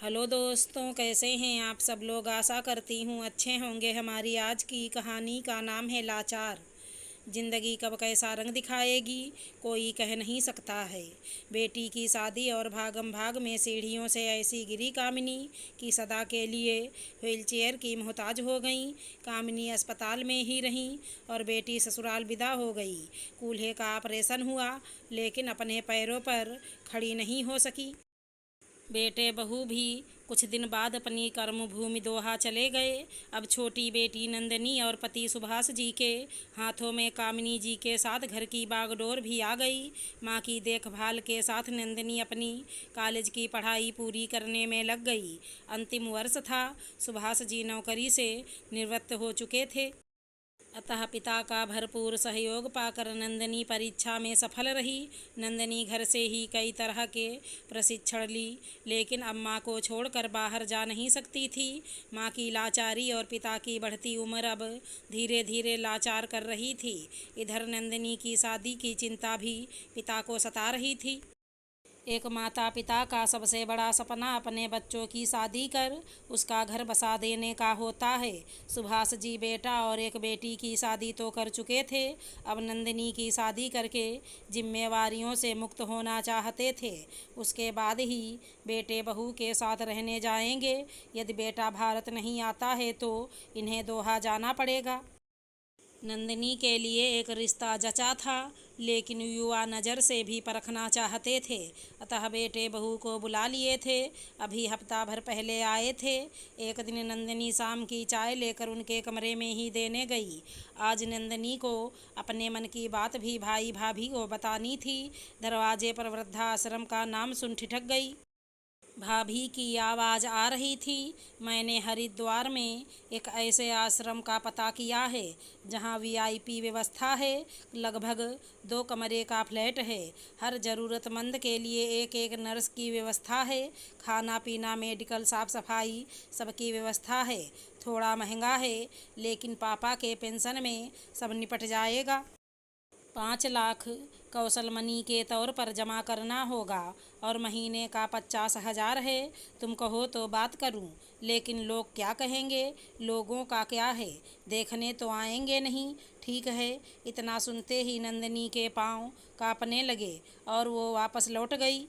Hello दोस्तों, कैसे हैं आप सब लोग। आशा करती हूँ अच्छे होंगे। हमारी आज की कहानी का नाम है लाचार। जिंदगी कब कैसा रंग दिखाएगी कोई कह नहीं सकता है। बेटी की शादी और भागम भाग में सीढ़ियों से ऐसी गिरी कामिनी कि सदा के लिए व्हीलचेयर की मोहताज हो गई। कामिनी अस्पताल में ही रही और बेटी ससुराल विदा हो गई। कूल्हे का ऑपरेशन हुआ लेकिन अपने पैरों पर खड़ी नहीं हो सकी। बेटे बहू भी कुछ दिन बाद अपनी कर्मभूमि दोहा चले गए। अब छोटी बेटी नंदनी और पति सुभाष जी के हाथों में कामिनी जी के साथ घर की बागडोर भी आ गई। माँ की देखभाल के साथ नंदनी अपनी कॉलेज की पढ़ाई पूरी करने में लग गई। अंतिम वर्ष था। सुभाष जी नौकरी से निवृत्त हो चुके थे। अतः पिता का भरपूर सहयोग पाकर नंदनी परीक्षा में सफल रही। नंदनी घर से ही कई तरह के प्रशिक्षण ली, लेकिन अब माँ को छोड़कर बाहर जा नहीं सकती थी। माँ की लाचारी और पिता की बढ़ती उम्र अब धीरे धीरे लाचार कर रही थी। इधर नंदनी की शादी की चिंता भी पिता को सता रही थी। एक माता पिता का सबसे बड़ा सपना अपने बच्चों की शादी कर उसका घर बसा देने का होता है। सुभाष जी बेटा और एक बेटी की शादी तो कर चुके थे। अब नंदिनी की शादी करके जिम्मेवारियों से मुक्त होना चाहते थे। उसके बाद ही बेटे बहू के साथ रहने जाएंगे। यदि बेटा भारत नहीं आता है तो इन्हें दोहा जाना पड़ेगा। नंदिनी के लिए एक रिश्ता जचा था, लेकिन युवा नज़र से भी परखना चाहते थे। अतः बेटे बहू को बुला लिए थे। अभी हफ्ता भर पहले आए थे। एक दिन नंदिनी शाम की चाय लेकर उनके कमरे में ही देने गई। आज नंदिनी को अपने मन की बात भी भाई भाभी को बतानी थी। दरवाजे पर वृद्धाश्रम का नाम सुन ठिठक गई। भाभी की आवाज़ आ रही थी। मैंने हरिद्वार में एक ऐसे आश्रम का पता किया है जहां वीआईपी व्यवस्था है। लगभग 2 कमरे का फ्लैट है। हर ज़रूरतमंद के लिए एक एक नर्स की व्यवस्था है। खाना पीना, मेडिकल, साफ़ सफाई सबकी व्यवस्था है। थोड़ा महंगा है, लेकिन पापा के पेंशन में सब निपट जाएगा। 5 लाख कौशल मनी के तौर पर जमा करना होगा और महीने का 50,000 है। तुम कहो तो बात करूं, लेकिन लोग क्या कहेंगे। लोगों का क्या है, देखने तो आएंगे नहीं। ठीक है। इतना सुनते ही नंदिनी के पांव कांपने लगे और वो वापस लौट गई।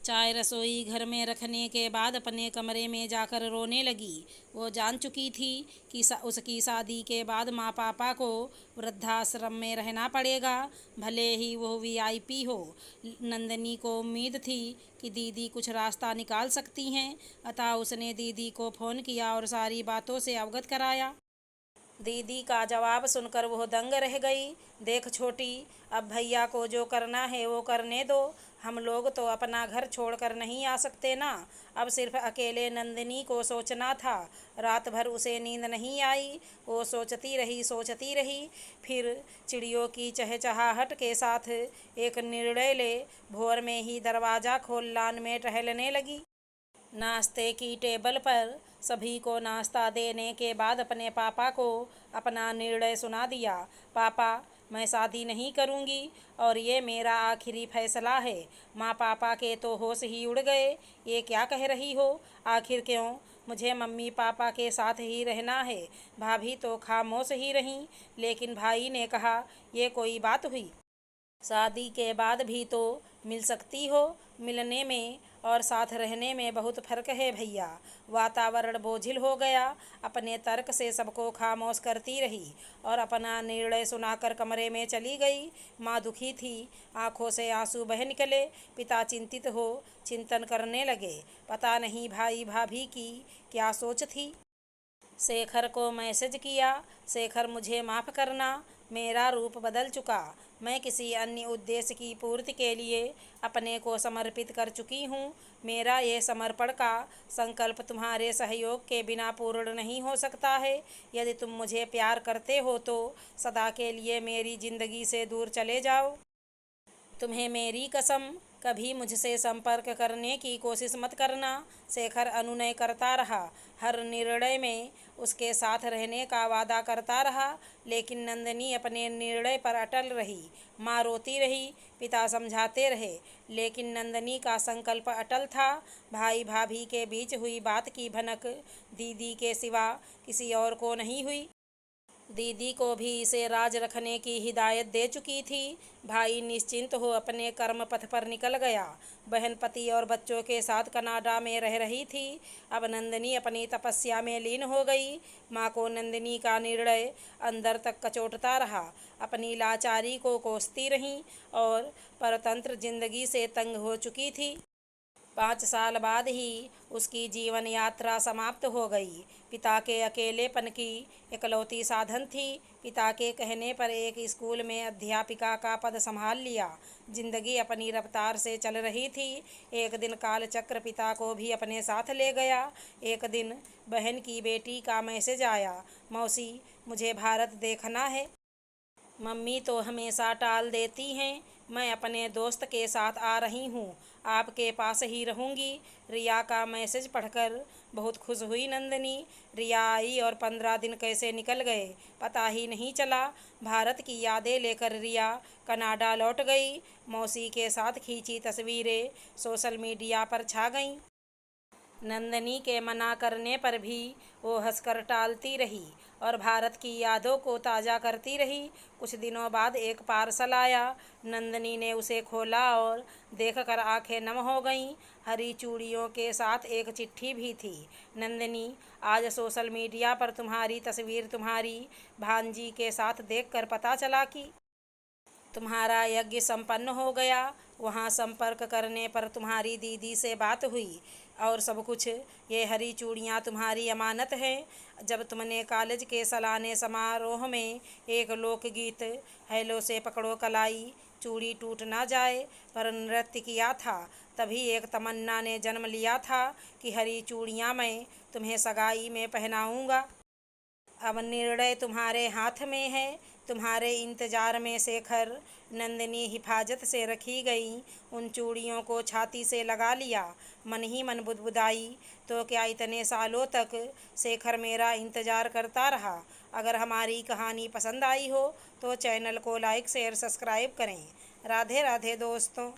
चाय रसोई घर में रखने के बाद अपने कमरे में जाकर रोने लगी। वो जान चुकी थी कि उसकी शादी के बाद माँ पापा को वृद्धाश्रम में रहना पड़ेगा, भले ही वो वीआईपी हो। नंदिनी को उम्मीद थी कि दीदी कुछ रास्ता निकाल सकती हैं। अतः उसने दीदी को फ़ोन किया और सारी बातों से अवगत कराया। दीदी का जवाब सुनकर वह दंग रह गई। देख छोटी, अब भैया को जो करना है वो करने दो। हम लोग तो अपना घर छोड़कर नहीं आ सकते ना। अब सिर्फ अकेले नंदिनी को सोचना था। रात भर उसे नींद नहीं आई। वो सोचती रही। फिर चिड़ियों की चहचहाहट के साथ एक निर्णय ले भोर में ही दरवाज़ा खोल लान में टहलने लगी। नाश्ते की टेबल पर सभी को नाश्ता देने के बाद अपने पापा को अपना निर्णय सुना दिया। पापा, मैं शादी नहीं करूंगी और ये मेरा आखिरी फैसला है। माँ पापा के तो होश ही उड़ गए। ये क्या कह रही हो? आखिर क्यों? मुझे मम्मी पापा के साथ ही रहना है। भाभी तो खामोश ही रहीं, लेकिन भाई ने कहा, ये कोई बात हुई? शादी के बाद भी तो मिल सकती हो। मिलने में और साथ रहने में बहुत फ़र्क है भैया। वातावरण बोझिल हो गया। अपने तर्क से सबको खामोश करती रही और अपना निर्णय सुनाकर कमरे में चली गई। माँ दुखी थी, आंखों से आंसू बह निकले। पिता चिंतित हो चिंतन करने लगे। पता नहीं भाई भाभी की क्या सोच थी। शेखर को मैसेज किया, शेखर मुझे माफ़ करना, मेरा रूप बदल चुका। मैं किसी अन्य उद्देश्य की पूर्ति के लिए अपने को समर्पित कर चुकी हूँ। मेरा ये समर्पण का संकल्प तुम्हारे सहयोग के बिना पूर्ण नहीं हो सकता है। यदि तुम मुझे प्यार करते हो तो सदा के लिए मेरी ज़िंदगी से दूर चले जाओ। तुम्हें मेरी कसम, कभी मुझसे संपर्क करने की कोशिश मत करना। शेखर अनुनय करता रहा, हर निर्णय में उसके साथ रहने का वादा करता रहा, लेकिन नंदिनी अपने निर्णय पर अटल रही। माँ रोती रही, पिता समझाते रहे, लेकिन नंदिनी का संकल्प अटल था। भाई भाभी के बीच हुई बात की भनक दीदी के सिवा किसी और को नहीं हुई। दीदी को भी इसे राज रखने की हिदायत दे चुकी थी। भाई निश्चिंत हो अपने कर्म पथ पर निकल गया। बहन पति और बच्चों के साथ कनाडा में रह रही थी। अब नंदिनी अपनी तपस्या में लीन हो गई। माँ को नंदिनी का निर्णय अंदर तक कचोटता रहा। अपनी लाचारी को कोसती रही और परतंत्र जिंदगी से तंग हो चुकी थी। 5 साल बाद ही उसकी जीवन यात्रा समाप्त हो गई। पिता के अकेलेपन की इकलौती साधन थी। पिता के कहने पर एक स्कूल में अध्यापिका का पद संभाल लिया। जिंदगी अपनी रफ्तार से चल रही थी। एक दिन कालचक्र पिता को भी अपने साथ ले गया। एक दिन बहन की बेटी का मैसेज आया, मौसी मुझे भारत देखना है। मम्मी तो हमेशा टाल देती हैं। मैं अपने दोस्त के साथ आ रही हूँ, आपके पास ही रहूँगी। रिया का मैसेज पढ़कर बहुत खुश हुई नंदिनी। रिया आई और 15 दिन कैसे निकल गए पता ही नहीं चला। भारत की यादें लेकर रिया कनाडा लौट गई। मौसी के साथ खींची तस्वीरें सोशल मीडिया पर छा गईं। नंदिनी के मना करने पर भी वो हंसकर टालती रही और भारत की यादों को ताज़ा करती रही। कुछ दिनों बाद एक पार्सल आया। नंदिनी ने उसे खोला और देखकर आंखें नम हो गईं। हरी चूड़ियों के साथ एक चिट्ठी भी थी। नंदिनी, आज सोशल मीडिया पर तुम्हारी तस्वीर तुम्हारी भांजी के साथ देखकर पता चला कि तुम्हारा यज्ञ संपन्न हो गया। वहाँ संपर्क करने पर तुम्हारी दीदी से बात हुई और सब कुछ। ये हरी चूड़ियाँ तुम्हारी अमानत हैं। जब तुमने कॉलेज के सालाने समारोह में एक लोकगीत हेलो से पकड़ो कलाई चूड़ी टूट ना जाए पर नृत्य किया था, तभी एक तमन्ना ने जन्म लिया था कि हरी चूड़ियाँ मैं तुम्हें सगाई में पहनाऊँगा। अब निर्णय तुम्हारे हाथ में है। तुम्हारे इंतजार में शेखर। नंदिनी हिफाजत से रखी गई उन चूड़ियों को छाती से लगा लिया। मन ही मन बुदबुदाई, तो क्या इतने सालों तक शेखर मेरा इंतजार करता रहा। अगर हमारी कहानी पसंद आई हो तो चैनल को लाइक शेयर सब्सक्राइब करें। राधे राधे दोस्तों।